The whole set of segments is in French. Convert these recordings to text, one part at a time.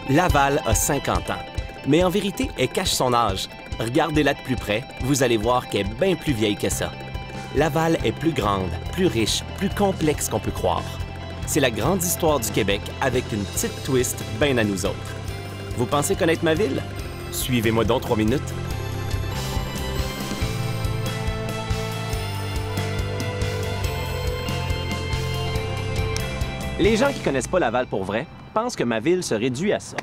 Laval a 50 ans, mais en vérité, elle cache son âge. Regardez-la de plus près, vous allez voir qu'elle est bien plus vieille que ça. Laval est plus grande, plus riche, plus complexe qu'on peut croire. C'est la grande histoire du Québec avec une petite twist bien à nous autres. Vous pensez connaître ma ville? Suivez-moi donc 3 minutes. Les gens qui connaissent pas Laval pour vrai pensent que ma ville se réduit à ça.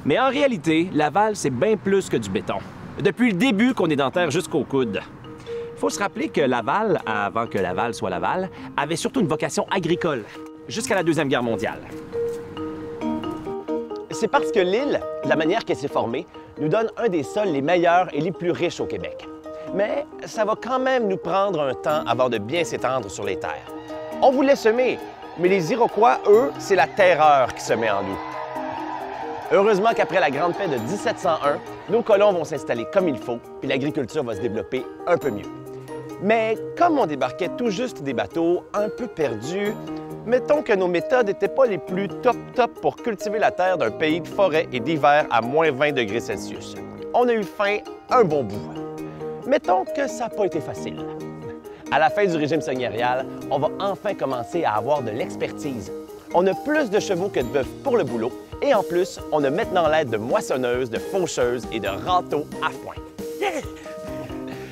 Mais en réalité, Laval, c'est bien plus que du béton. Depuis le début qu'on est dans terre jusqu'au coude. Il faut se rappeler que Laval, avant que Laval soit Laval, avait surtout une vocation agricole, jusqu'à la Deuxième Guerre mondiale. C'est parce que l'île, de la manière qu'elle s'est formée, nous donne un des sols les meilleurs et les plus riches au Québec. Mais ça va quand même nous prendre un temps avant de bien s'étendre sur les terres. On voulait semer, mais les Iroquois, eux, c'est la terreur qui se met en nous. Heureusement qu'après la grande paix de 1701, nos colons vont s'installer comme il faut, puis l'agriculture va se développer un peu mieux. Mais comme on débarquait tout juste des bateaux un peu perdus, mettons que nos méthodes n'étaient pas les plus top pour cultiver la terre d'un pays de forêt et d'hiver à moins 20 degrés Celsius. On a eu faim un bon bout. Mettons que ça n'a pas été facile. À la fin du régime seigneurial, on va enfin commencer à avoir de l'expertise. On a plus de chevaux que de bœufs pour le boulot et en plus, on a maintenant l'aide de moissonneuses, de faucheuses et de râteaux à foin. Yeah!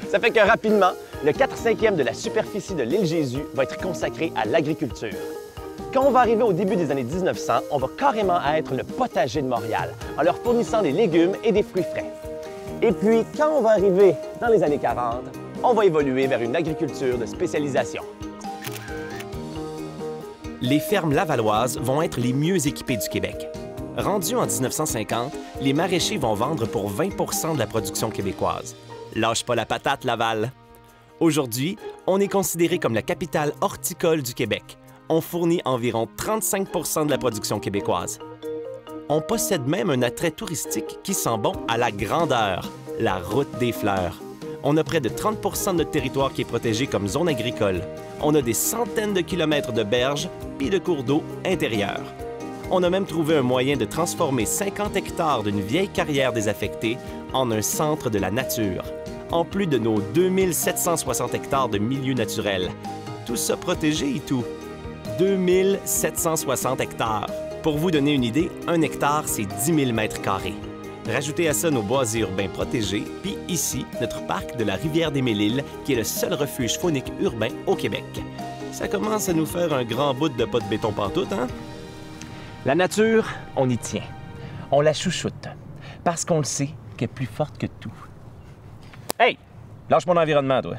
Ça fait que rapidement, le 4/5e de la superficie de l'île Jésus va être consacré à l'agriculture. Quand on va arriver au début des années 1900, on va carrément être le potager de Montréal en leur fournissant des légumes et des fruits frais. Et puis, quand on va arriver dans les années 40, on va évoluer vers une agriculture de spécialisation. Les fermes lavalloises vont être les mieux équipées du Québec. Rendus en 1950, les maraîchers vont vendre pour 20 de la production québécoise. Lâche pas la patate, Laval! Aujourd'hui, on est considéré comme la capitale horticole du Québec. On fournit environ 35 de la production québécoise. On possède même un attrait touristique qui sent bon à la grandeur, la route des fleurs. On a près de 30 de notre territoire qui est protégé comme zone agricole. On a des centaines de kilomètres de berges puis de cours d'eau intérieurs. On a même trouvé un moyen de transformer 50 hectares d'une vieille carrière désaffectée en un centre de la nature, en plus de nos 2760 hectares de milieux naturels. Tout ça protégé et tout. 2760 hectares. Pour vous donner une idée, un hectare, c'est 10 000 mètres carrés. Rajoutez à ça nos boisés urbains protégés, puis ici, notre parc de la Rivière-des-Mille-Îles, qui est le seul refuge faunique urbain au Québec. Ça commence à nous faire un grand bout de pas de béton pantoute, hein? La nature, on y tient. On la chouchoute, parce qu'on le sait qu'elle est plus forte que tout. Hey! Lâche mon environnement, toi.